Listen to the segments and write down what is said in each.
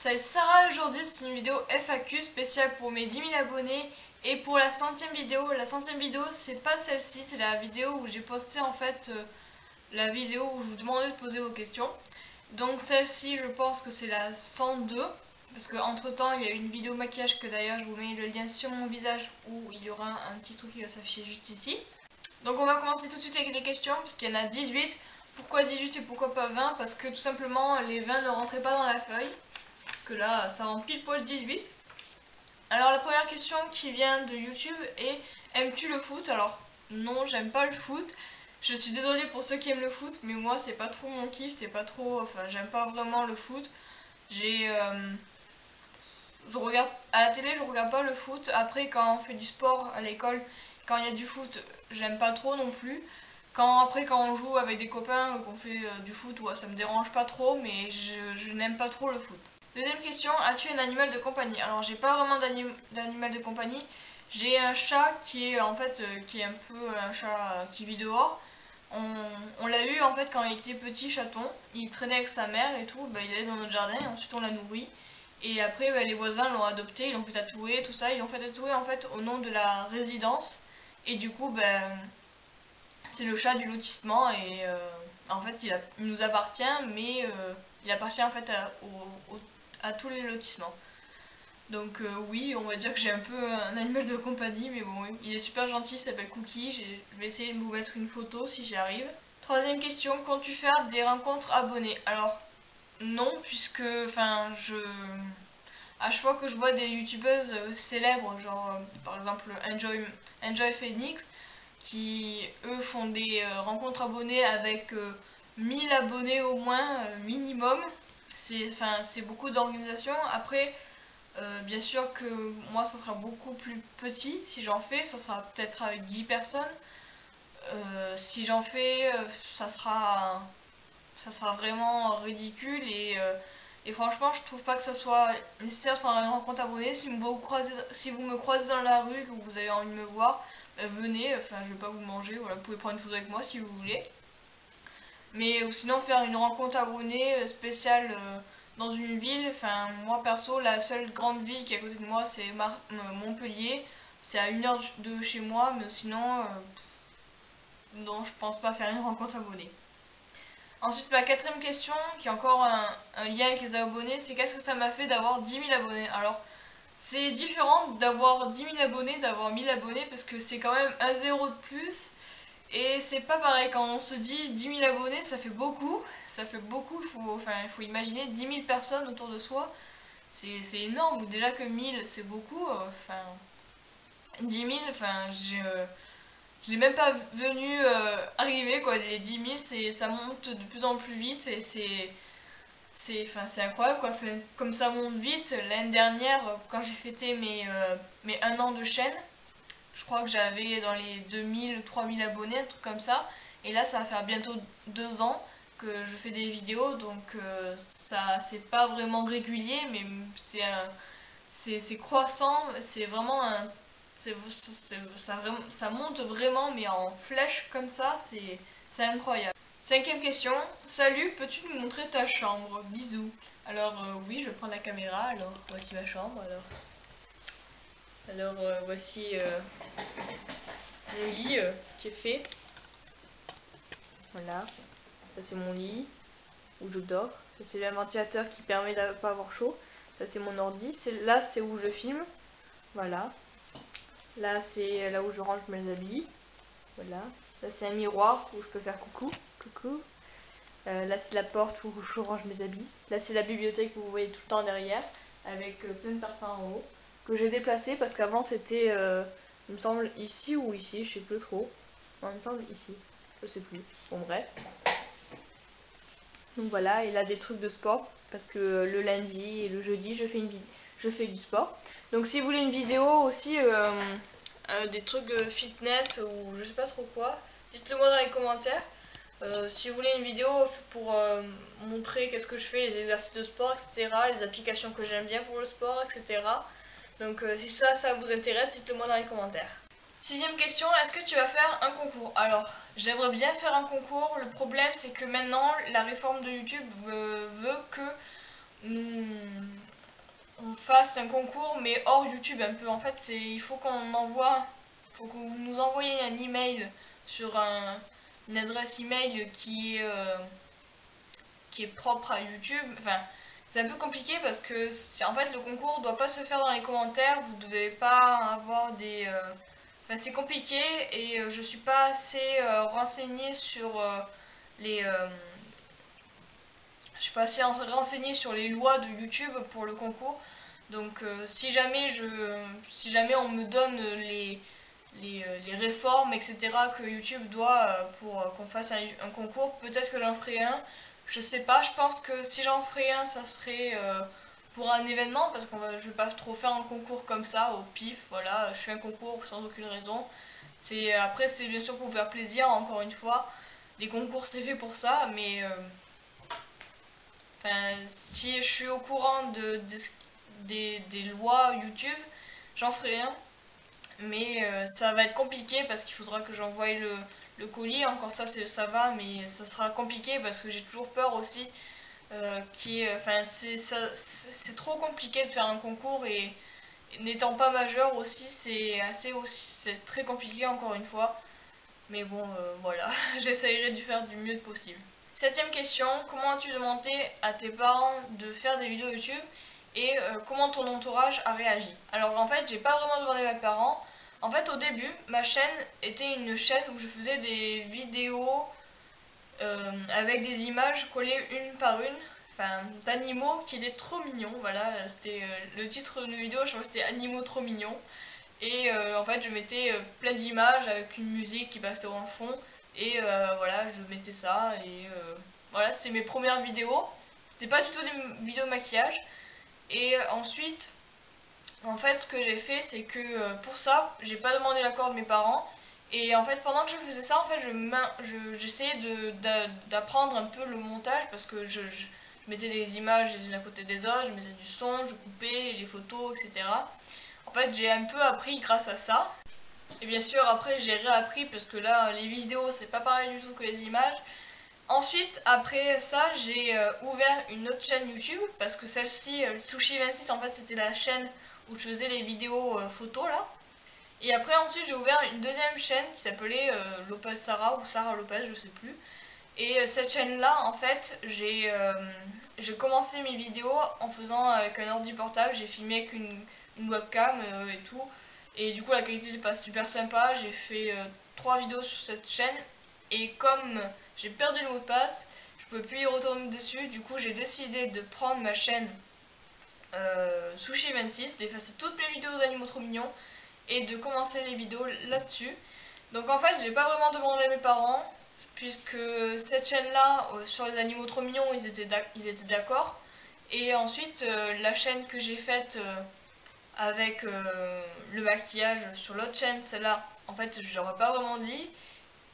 Salut Sarah, aujourd'hui c'est une vidéo FAQ spéciale pour mes 10 000 abonnés et pour la centième vidéo. La centième vidéo c'est pas celle-ci, c'est la vidéo où j'ai posté en fait la vidéo où je vous demandais de poser vos questions. Donc celle-ci je pense que c'est la 102 parce qu'entre temps il y a une vidéo maquillage que d'ailleurs je vous mets le lien sur mon visage où il y aura un petit truc qui va s'afficher juste ici. Donc on va commencer tout de suite avec les questions puisqu'il y en a 18. Pourquoi 18 et pourquoi pas 20? Parce que tout simplement les 20 ne rentraient pas dans la feuille. Que là ça rend pile poil 18. Alors la première question qui vient de YouTube est: aimes-tu le foot? Alors non, j'aime pas le foot. Je suis désolée pour ceux qui aiment le foot, mais moi c'est pas trop mon kiff, c'est pas trop, enfin j'aime pas vraiment le foot. Je regarde à la télé, je regarde pas le foot. Après quand on fait du sport à l'école, quand il y a du foot, j'aime pas trop non plus. Après quand on joue avec des copains, qu'on fait du foot, ouais, ça me dérange pas trop, mais je n'aime pas trop le foot. Deuxième question, as-tu un animal de compagnie? Alors j'ai pas vraiment d'animal de compagnie. J'ai un chat qui est en fait qui est un peu un chat qui vit dehors. On l'a eu en fait quand il était petit chaton. Il traînait avec sa mère et tout, il allait dans notre jardin et ensuite on l'a nourri. Et après les voisins l'ont adopté, ils l'ont fait tatouer, tout ça. Ils l'ont fait tatouer en fait au nom de la résidence. Et du coup c'est le chat du lotissement et en fait il nous appartient mais il appartient en fait à tous les lotissements. Donc oui, on va dire que j'ai un peu un animal de compagnie, mais bon, il est super gentil, il s'appelle Cookie. Je vais essayer de vous mettre une photo si j'y arrive. Troisième question, comptes-tu faire des rencontres abonnés? Alors non, puisque à chaque fois que je vois des youtubeuses célèbres, genre par exemple Enjoy Phoenix, qui eux font des rencontres abonnés avec 1000 abonnés au moins minimum. C'est beaucoup d'organisation. Après bien sûr que moi ça sera beaucoup plus petit si j'en fais, ça sera peut-être avec 10 personnes. Si j'en fais ça sera vraiment ridicule et franchement je trouve pas que ça soit nécessaire de faire une rencontre abonnée. Si vous me croisez dans la rue, que vous avez envie de me voir, venez, enfin je vais pas vous manger, voilà, vous pouvez prendre une photo avec moi si vous voulez. Mais ou sinon faire une rencontre abonnée spéciale dans une ville, enfin moi perso la seule grande ville qui est à côté de moi c'est Montpellier, c'est à 1 heure de chez moi, mais sinon non, je pense pas faire une rencontre abonnée. Ensuite la quatrième question qui a encore un lien avec les abonnés, c'est qu'est-ce que ça m'a fait d'avoir 10 000 abonnés? Alors c'est différent d'avoir 10 000 abonnés, d'avoir 1000 abonnés parce que c'est quand même un zéro de plus. Et c'est pas pareil, quand on se dit 10 000 abonnés, ça fait beaucoup. Ça fait beaucoup, il faut imaginer 10 000 personnes autour de soi. C'est énorme, déjà que 1000 c'est beaucoup. 10 000, je l'ai même pas venu arriver quoi. Les 10 000, ça monte de plus en plus vite et c'est incroyable quoi. Comme ça monte vite, l'année dernière, quand j'ai fêté mes 1 an de chaîne, je crois que j'avais dans les 2000, 3000 abonnés, un truc comme ça. Et là, ça va faire bientôt 2 ans que je fais des vidéos, donc ça, c'est pas vraiment régulier, mais c'est croissant, c'est vraiment un. Ça monte vraiment, mais en flèche comme ça, c'est incroyable. Cinquième question, salut, peux-tu nous montrer ta chambre? Bisous. Alors, oui, je prends la caméra, alors voici ma chambre, voici mon lit qui est fait. Voilà, ça c'est mon lit où je dors. Ça c'est le ventilateur qui permet de ne pas avoir chaud. Ça c'est mon ordi. Là c'est où je filme. Voilà. Là c'est là où je range mes habits. Voilà. Là c'est un miroir où je peux faire coucou. Coucou. Là c'est la porte où je range mes habits. Là c'est la bibliothèque que vous voyez tout le temps derrière avec plein de parfums en haut. Que j'ai déplacé parce qu'avant c'était il me semble ici ou ici, je sais plus trop. Non, il me semble ici, je sais plus. Bon bref. Donc voilà, et là des trucs de sport parce que le lundi et le jeudi je fais du sport. Donc si vous voulez une vidéo aussi des trucs de fitness ou je sais pas trop quoi, dites-le moi dans les commentaires. Si vous voulez une vidéo pour montrer qu'est-ce que je fais, les exercices de sport, etc., les applications que j'aime bien pour le sport, etc. Donc si ça vous intéresse, dites-le moi dans les commentaires. Sixième question, est-ce que tu vas faire un concours? Alors, j'aimerais bien faire un concours. Le problème, c'est que maintenant, la réforme de YouTube veut que fasse un concours mais hors YouTube un peu. En fait, il faut faut que vous nous envoyiez un email sur une adresse email qui est propre à YouTube. Enfin, c'est un peu compliqué parce que en fait le concours doit pas se faire dans les commentaires, vous devez pas avoir des... Enfin, c'est compliqué et je suis pas assez renseignée sur les... je suis pas assez renseignée sur les lois de YouTube pour le concours. Donc si jamais on me donne les réformes, etc. que YouTube doit pour qu'on fasse un concours, peut-être que j'en ferai un. Je sais pas, je pense que si j'en ferais un, ça serait pour un événement, parce je vais pas trop faire un concours comme ça, au pif, voilà, je fais un concours sans aucune raison. Après, c'est bien sûr pour vous faire plaisir, encore une fois. Les concours, c'est fait pour ça, mais si je suis au courant des lois YouTube, j'en ferai un. Mais ça va être compliqué parce qu'il faudra que j'envoie le colis. Encore ça va, mais ça sera compliqué parce que j'ai toujours peur aussi. C'est trop compliqué de faire un concours et n'étant pas majeur aussi, c'est très compliqué encore une fois. Mais bon, voilà, j'essayerai de faire du mieux possible. Septième question, comment as-tu demandé à tes parents de faire des vidéos YouTube et comment ton entourage a réagi? Alors en fait, j'ai pas vraiment demandé à mes parents. En fait, au début, ma chaîne était une chaîne où je faisais des vidéos avec des images collées une par une, enfin d'animaux qui étaient trop mignons. Voilà, c'était le titre de vidéo, je crois que c'était Animaux trop mignons. Et en fait, je mettais plein d'images avec une musique qui passait en fond. Et voilà, je mettais ça. Et voilà, c'était mes premières vidéos. C'était pas du tout des vidéos de maquillage. Et ensuite, en fait, ce que j'ai fait, c'est que pour ça, j'ai pas demandé l'accord de mes parents. Et en fait, pendant que je faisais ça, en fait, j'essayais d'apprendre un peu le montage parce que je mettais des images les unes à côté des autres, je mettais du son, je coupais les photos, etc. En fait, j'ai un peu appris grâce à ça. Et bien sûr, après, j'ai réappris parce que là, les vidéos, c'est pas pareil du tout que les images. Ensuite, après ça, j'ai ouvert une autre chaîne YouTube parce que celle-ci, Sushi26, en fait, c'était la chaîne où je faisais les vidéos photos là. Et après, ensuite, j'ai ouvert une deuxième chaîne qui s'appelait Lopez Sarah ou Sarah Lopez, je sais plus. Et cette chaîne-là, en fait, j'ai commencé mes vidéos en faisant avec un ordi portable. J'ai filmé avec une webcam et tout. Et du coup, la qualité n'est pas super sympa. J'ai fait 3 vidéos sur cette chaîne. Et comme j'ai perdu le mot de passe, je ne pouvais plus y retourner dessus. Du coup, j'ai décidé de prendre ma chaîne Sushi26, d'effacer toutes mes vidéos d'animaux trop mignons et de commencer les vidéos là-dessus. Donc en fait, j'ai pas vraiment demandé à mes parents, puisque cette chaîne-là, sur les animaux trop mignons, ils étaient d'accord. Et ensuite, la chaîne que j'ai faite avec le maquillage sur l'autre chaîne, celle-là, en fait, je leur ai pas vraiment dit.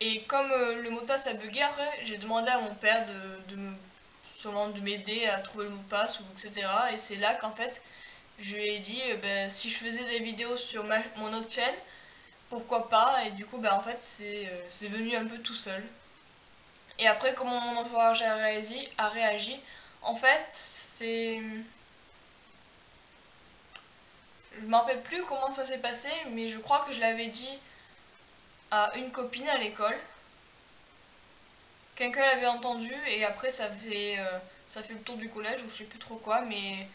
Et comme le mot de passe a bugué, après, j'ai demandé à mon père de m'aider à trouver le mot de passe, etc. Et c'est là qu'en fait, je lui ai dit, si je faisais des vidéos sur mon autre chaîne, pourquoi pas, et du coup en fait c'est venu un peu tout seul. Et après, comment mon entourage a réagi, en fait je me rappelle plus comment ça s'est passé, mais je crois que je l'avais dit à une copine à l'école. Quelqu'un l'avait entendu et après ça fait le tour du collège ou je sais plus trop quoi, mais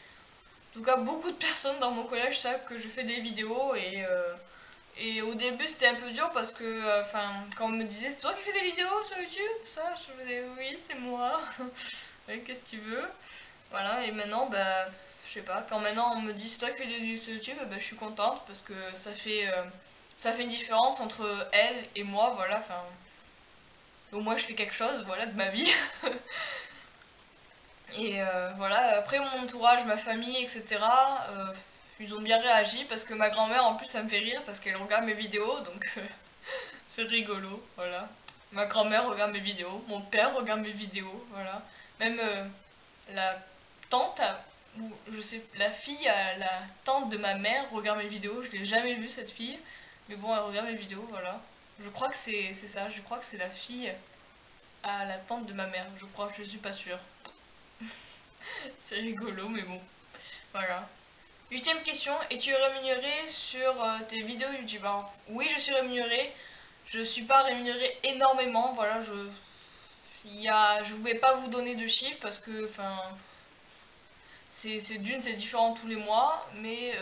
en tout cas beaucoup de personnes dans mon collège savent que je fais des vidéos et au début c'était un peu dur parce que quand on me disait c'est toi qui fais des vidéos sur YouTube, tout ça, je me disais oui c'est moi, ouais, qu'est-ce que tu veux, voilà. Et maintenant je sais pas, quand maintenant on me dit c'est toi qui fais des vidéos sur YouTube, je suis contente parce que ça fait une différence entre elle et moi, voilà, donc moi je fais quelque chose, voilà, de ma vie. Et voilà, après mon entourage, ma famille, etc. Ils ont bien réagi parce que ma grand-mère en plus ça me fait rire parce qu'elle regarde mes vidéos, donc c'est rigolo, voilà. Ma grand-mère regarde mes vidéos, mon père regarde mes vidéos, voilà. Même la tante, ou je sais, la fille à la tante de ma mère regarde mes vidéos, je l'ai jamais vue cette fille, mais bon elle regarde mes vidéos, voilà. Je crois que c'est ça, je crois que c'est la fille à la tante de ma mère, je crois, je suis pas sûre. C'est rigolo, mais bon, voilà. 8e question, es-tu rémunéré sur tes vidéos YouTube? Alors, oui, je suis rémunéré. Je suis pas rémunéré énormément, voilà, je ne vais pas vous donner de chiffres parce que, enfin, c'est c'est différent tous les mois, mais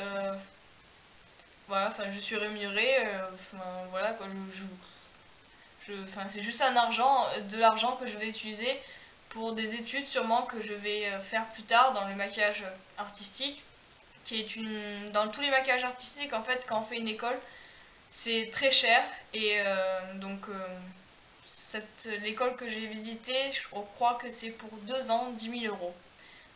voilà, enfin, je suis rémunéré, enfin, voilà, quoi, enfin, c'est juste un argent, de l'argent que je vais utiliser pour des études sûrement que je vais faire plus tard dans le maquillage artistique, qui est dans tous les maquillages artistiques, en fait, quand on fait une école, c'est très cher, et donc l'école que j'ai visitée, je crois que c'est pour 2 ans, 10 000 euros.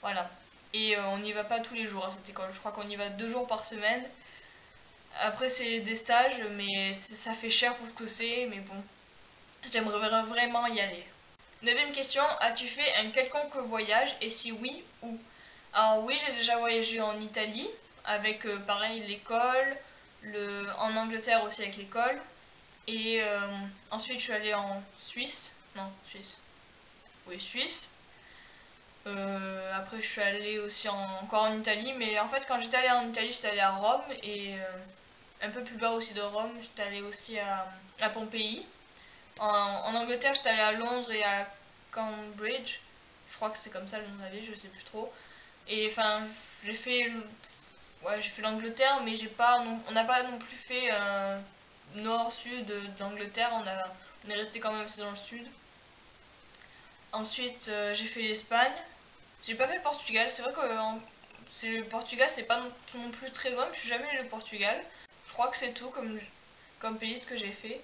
Voilà. Et on n'y va pas tous les jours à cette école. Je crois qu'on y va 2 jours par semaine. Après, c'est des stages, mais ça fait cher pour ce que c'est. Mais bon, j'aimerais vraiment y aller. 9e question, as-tu fait un quelconque voyage? Et si oui, où? Alors oui, j'ai déjà voyagé en Italie, avec pareil l'école, en Angleterre aussi avec l'école. Et ensuite, je suis allée en Suisse. Non, Suisse. Oui, Suisse. Après, je suis allée aussi encore en Italie. Mais en fait, quand j'étais allée en Italie, j'étais allée à Rome. Et un peu plus bas aussi de Rome, j'étais allée aussi à Pompéi. En Angleterre, j'étais allée à Londres et à Cambridge. Je crois que c'est comme ça le nom de la ville, je sais plus trop. Et enfin, j'ai fait, ouais, j'ai fait l'Angleterre, mais on n'a pas non plus fait nord-sud de l'Angleterre. On est resté quand même assez dans le sud. Ensuite, j'ai fait l'Espagne. J'ai pas fait le Portugal. C'est vrai que le Portugal, c'est pas non plus très loin. Je suis jamais allée au Portugal. Je crois que c'est tout comme pays ce que j'ai fait.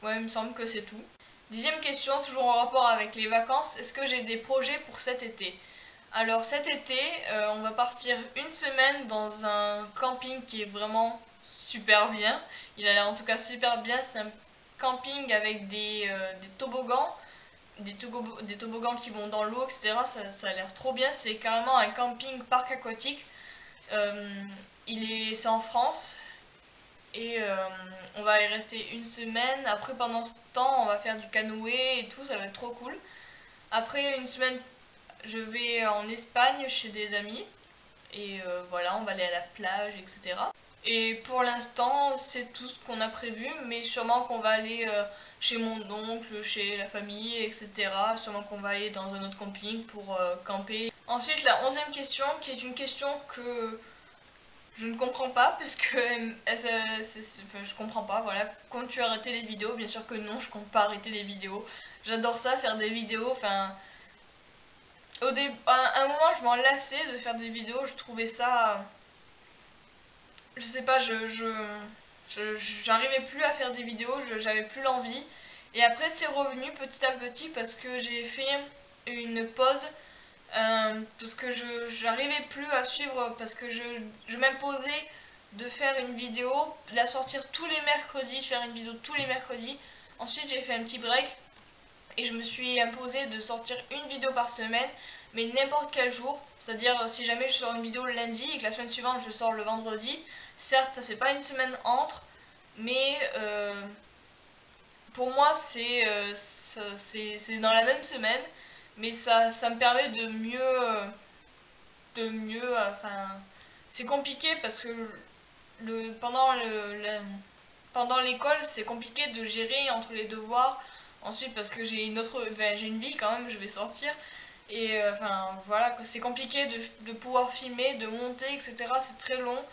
Ouais, il me semble que c'est tout. 10e question, toujours en rapport avec les vacances. Est-ce que j'ai des projets pour cet été? Alors cet été, on va partir une semaine dans un camping qui est vraiment super bien. Il a l'air en tout cas super bien. C'est un camping avec des toboggans, des toboggans qui vont dans l'eau, etc. Ça a l'air trop bien. C'est carrément un camping parc aquatique. C'est en France. Et on va y rester une semaine. Après, pendant ce temps, on va faire du canoë et tout. Ça va être trop cool. Après, une semaine, je vais en Espagne chez des amis. Et voilà, on va aller à la plage, etc. Et pour l'instant, c'est tout ce qu'on a prévu. Mais sûrement qu'on va aller chez mon oncle, chez la famille, etc. Sûrement qu'on va aller dans un autre camping pour camper. Ensuite, la 11e question, qui est une question que je ne comprends pas, parce que enfin, je comprends pas, voilà. Comptes-tu arrêter les vidéos? Bien sûr que non, je compte pas arrêter les vidéos. J'adore ça, faire des vidéos, enfin... À un moment, je m'en lassais de faire des vidéos, je trouvais ça... Je sais pas, j'arrivais plus à faire des vidéos, j'avais plus l'envie. Et après, c'est revenu petit à petit parce que j'ai fait une pause. Parce que j'arrivais plus à suivre, parce que je m'imposais de faire une vidéo, de la sortir tous les mercredis, faire une vidéo tous les mercredis. Ensuite, j'ai fait un petit break et je me suis imposé de sortir une vidéo par semaine, mais n'importe quel jour. C'est-à-dire, si jamais je sors une vidéo le lundi et que la semaine suivante je sors le vendredi, certes, ça fait pas une semaine entre, mais pour moi, c'est dans la même semaine, mais ça me permet enfin, c'est compliqué parce que pendant l'école, c'est compliqué de gérer entre les devoirs. Ensuite, parce que enfin, j'ai une vie quand même, je vais sortir. Et enfin, voilà, c'est compliqué de pouvoir filmer, de monter, etc. C'est très long.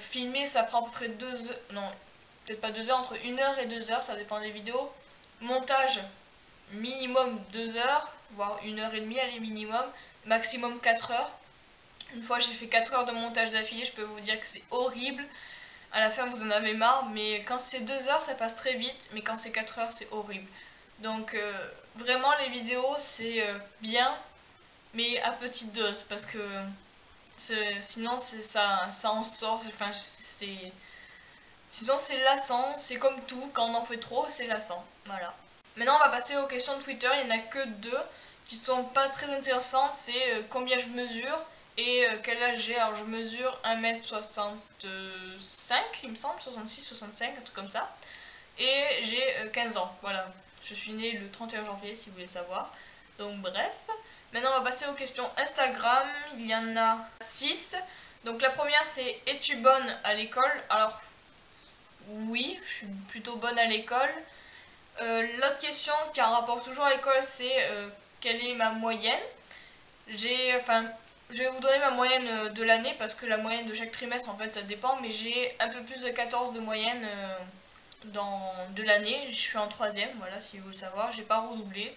Filmer, ça prend à peu près 2 heures, non, peut-être pas 2 heures, entre 1 heure et 2 heures, ça dépend des vidéos. Montage, minimum 2 heures, voire 1 heure et demie, allez, minimum. Maximum 4 heures. Une fois j'ai fait 4 heures de montage d'affilée, je peux vous dire que c'est horrible. À la fin vous en avez marre, mais quand c'est 2 heures ça passe très vite, mais quand c'est 4 heures c'est horrible. Donc vraiment les vidéos c'est bien, mais à petite dose, parce que sinon ça en sort, enfin sinon c'est lassant, c'est comme tout, quand on en fait trop c'est lassant, voilà. Maintenant on va passer aux questions de Twitter, il n'y en a que 2 qui sont pas très intéressantes, c'est combien je mesure et quel âge j'ai. Alors je mesure 1m65 il me semble, 66, 65, un truc comme ça. Et j'ai 15 ans, voilà. Je suis née le 31 janvier si vous voulez savoir. Donc bref. Maintenant on va passer aux questions Instagram, il y en a 6. Donc la première c'est es-tu bonne à l'école? Alors oui, je suis plutôt bonne à l'école. L'autre question qui a un rapport toujours à l'école c'est quelle est ma moyenne? Enfin, je vais vous donner ma moyenne de l'année parce que la moyenne de chaque trimestre en fait ça dépend, mais j'ai un peu plus de 14 de moyenne de l'année. Je suis en troisième, voilà si vous voulez savoir, j'ai pas redoublé.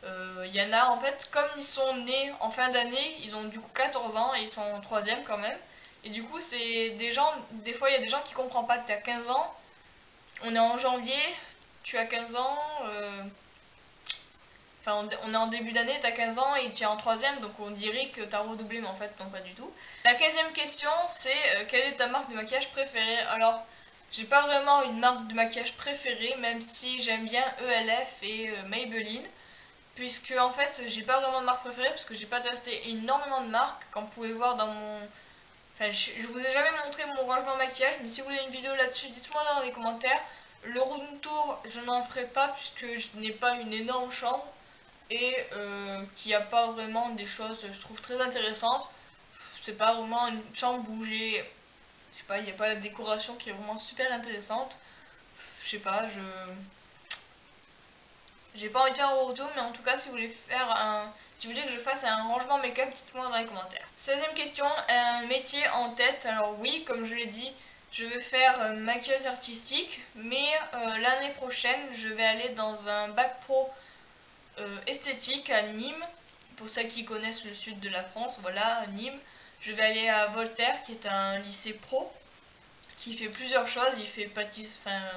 Il y en a en fait, comme ils sont nés en fin d'année, ils ont du coup 14 ans et ils sont en troisième quand même. Et du coup c'est des gens, des fois il y a des gens qui comprennent pas que tu as 15 ans, on est en janvier, tu as 15 ans, enfin, on est en début d'année, t'as 15 ans et tu es en troisième, donc on dirait que t'as redoublé, mais en fait, non, pas du tout. La 15e question, c'est quelle est ta marque de maquillage préférée? Alors, j'ai pas vraiment une marque de maquillage préférée, même si j'aime bien ELF et Maybelline, puisque en fait, j'ai pas vraiment de marque préférée, parce que j'ai pas testé énormément de marques, comme vous pouvez voir dans mon... Enfin, je vous ai jamais montré mon rangement de maquillage, mais si vous voulez une vidéo là-dessus, dites-moi dans les commentaires. Le room tour, je n'en ferai pas, puisque je n'ai pas une énorme chambre et qu'il n'y a pas vraiment des choses je trouve très intéressantes. C'est pas vraiment une chambre où je sais pas, il n'y a pas la décoration qui est vraiment super intéressante. Je sais pas, j'ai pas envie de faire un retour, mais en tout cas si vous voulez faire si vous voulez que je fasse un rangement make-up, dites-moi dans les commentaires. 16e question, un métier en tête. Alors oui, comme je l'ai dit, je vais faire maquilleuse artistique, mais l'année prochaine je vais aller dans un bac pro esthétique à Nîmes. Pour ceux qui connaissent le sud de la France, voilà, à Nîmes. Je vais aller à Voltaire, qui est un lycée pro, qui fait plusieurs choses. Il fait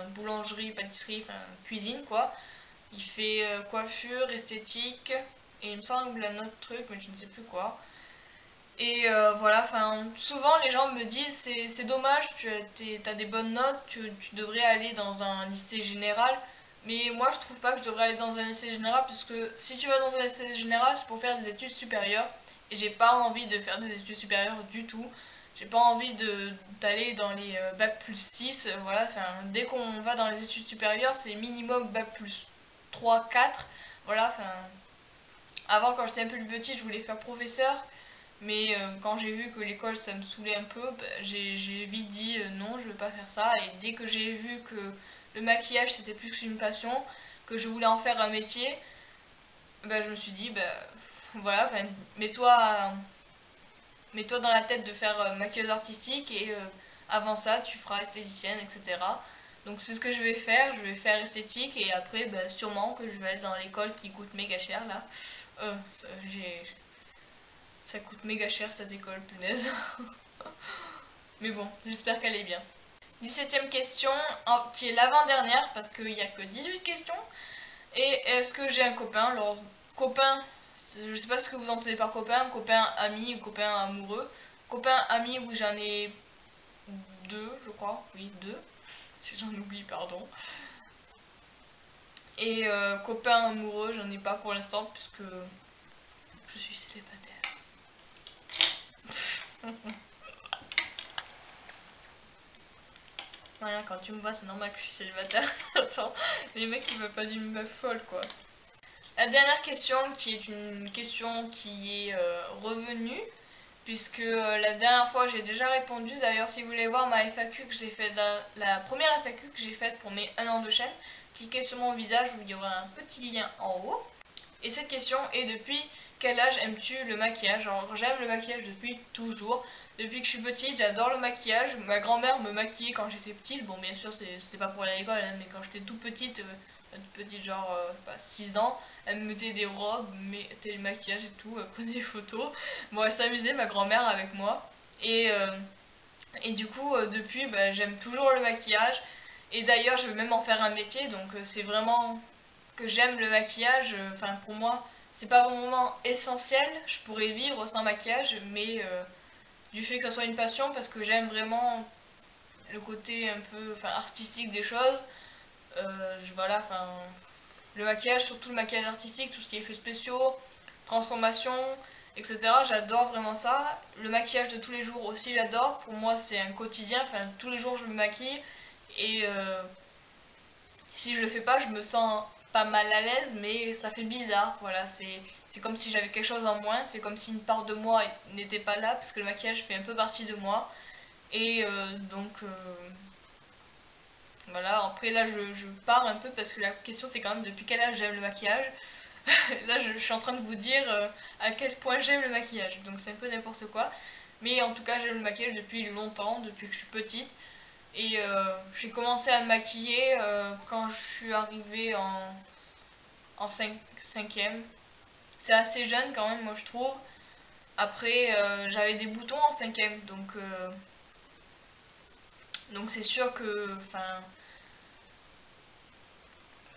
boulangerie, pâtisserie, cuisine, quoi. Il fait coiffure, esthétique, et il me semble un autre truc, mais je ne sais plus quoi. Et voilà, souvent les gens me disent c'est dommage, tu as des bonnes notes, tu devrais aller dans un lycée général. Mais moi je trouve pas que je devrais aller dans un lycée général, parce que si tu vas dans un lycée général c'est pour faire des études supérieures. Et j'ai pas envie de faire des études supérieures du tout. J'ai pas envie d'aller dans les bac plus 6, voilà, dès qu'on va dans les études supérieures c'est minimum bac plus 3, 4. Voilà, avant quand j'étais un peu plus petite je voulais faire professeur. Mais quand j'ai vu que l'école ça me saoulait un peu, bah, j'ai vite dit non, je veux pas faire ça. Et dès que j'ai vu que le maquillage c'était plus qu'une passion, que je voulais en faire un métier, bah, je me suis dit, bah, voilà, mets-toi dans la tête de faire maquilleuse artistique et avant ça tu feras esthéticienne, etc. Donc c'est ce que je vais faire esthétique et après bah, sûrement que je vais aller dans l'école qui coûte méga cher là. J'ai Ça coûte méga cher cette école, punaise. Mais bon, j'espère qu'elle est bien. 17e question, qui est l'avant-dernière, parce qu'il n'y a que 18 questions. Et est-ce que j'ai un copain? Alors, copain, je sais pas ce que vous entendez par copain, copain ami ou copain amoureux. Copain ami, oui, j'en ai deux, je crois. Oui, deux. Si j'en oublie, pardon. Et copain amoureux, j'en ai pas pour l'instant, puisque je suis célibataire. Voilà, quand tu me vois, c'est normal que je suis célibataire. Attends, les mecs ils veulent pas d'une meuf folle quoi. La dernière question, qui est une question qui est revenue, puisque la dernière fois j'ai déjà répondu. D'ailleurs, si vous voulez voir ma FAQ que j'ai faite, la première FAQ que j'ai faite pour mes 1 an de chaîne, cliquez sur mon visage où il y aura un petit lien en haut. Et cette question est: depuis quel âge aimes-tu le maquillage? Alors j'aime le maquillage depuis toujours. Depuis que je suis petite, j'adore le maquillage. Ma grand-mère me maquillait quand j'étais petite. Bon, bien sûr, c'était pas pour aller à l'école, hein, mais quand j'étais toute petite, genre 6 ans, elle me mettait des robes, mettait le maquillage et tout, prenait des photos. Bon, elle s'amusait, ma grand-mère, avec moi. Et du coup, depuis, bah, j'aime toujours le maquillage. Et d'ailleurs, je veux même en faire un métier, donc c'est vraiment que j'aime le maquillage. Pour moi, c'est pas vraiment essentiel. Je pourrais vivre sans maquillage, mais du fait que ça soit une passion, parce que j'aime vraiment le côté un peu artistique des choses. Voilà, le maquillage, surtout le maquillage artistique, tout ce qui est effets spéciaux, transformation, etc. J'adore vraiment ça. Le maquillage de tous les jours aussi, j'adore. Pour moi, c'est un quotidien. Tous les jours, je me maquille. Et si je le fais pas, je me sens pas mal à l'aise, mais ça fait bizarre. Voilà, c'est comme si j'avais quelque chose en moins, c'est comme si une part de moi n'était pas là, parce que le maquillage fait un peu partie de moi. Et donc voilà, après là je pars un peu parce que la question c'est quand même depuis quel âge j'aime le maquillage. Là je suis en train de vous dire à quel point j'aime le maquillage, donc c'est un peu n'importe quoi. Mais en tout cas j'aime le maquillage depuis longtemps, depuis que je suis petite. Et j'ai commencé à me maquiller quand je suis arrivée en 5ème. C'est assez jeune quand même, moi je trouve. Après, j'avais des boutons en 5ème, donc c'est sûr que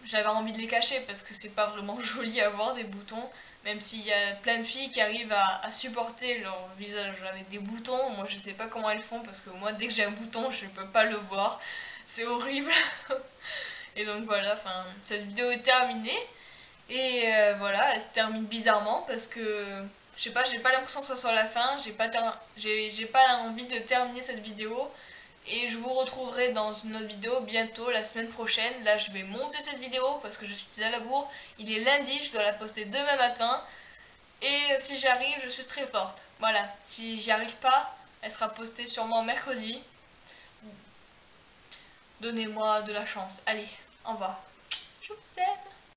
j'avais envie de les cacher parce que c'est pas vraiment joli à voir des boutons. Même s'il y a plein de filles qui arrivent à supporter leur visage avec des boutons, moi je sais pas comment elles font parce que moi dès que j'ai un bouton je peux pas le voir. C'est horrible. Et donc voilà, cette vidéo est terminée. Et voilà, elle se termine bizarrement parce que je sais pas, j'ai pas l'impression que ça soit la fin, j'ai pas envie de terminer cette vidéo. Et je vous retrouverai dans une autre vidéo bientôt, la semaine prochaine. Là, je vais monter cette vidéo parce que je suis à la bourre. Il est lundi, je dois la poster demain matin. Et si j'y arrive, je suis très forte. Voilà, si j'y arrive pas, elle sera postée sûrement mercredi. Donnez-moi de la chance. Allez, au revoir. Je vous aime.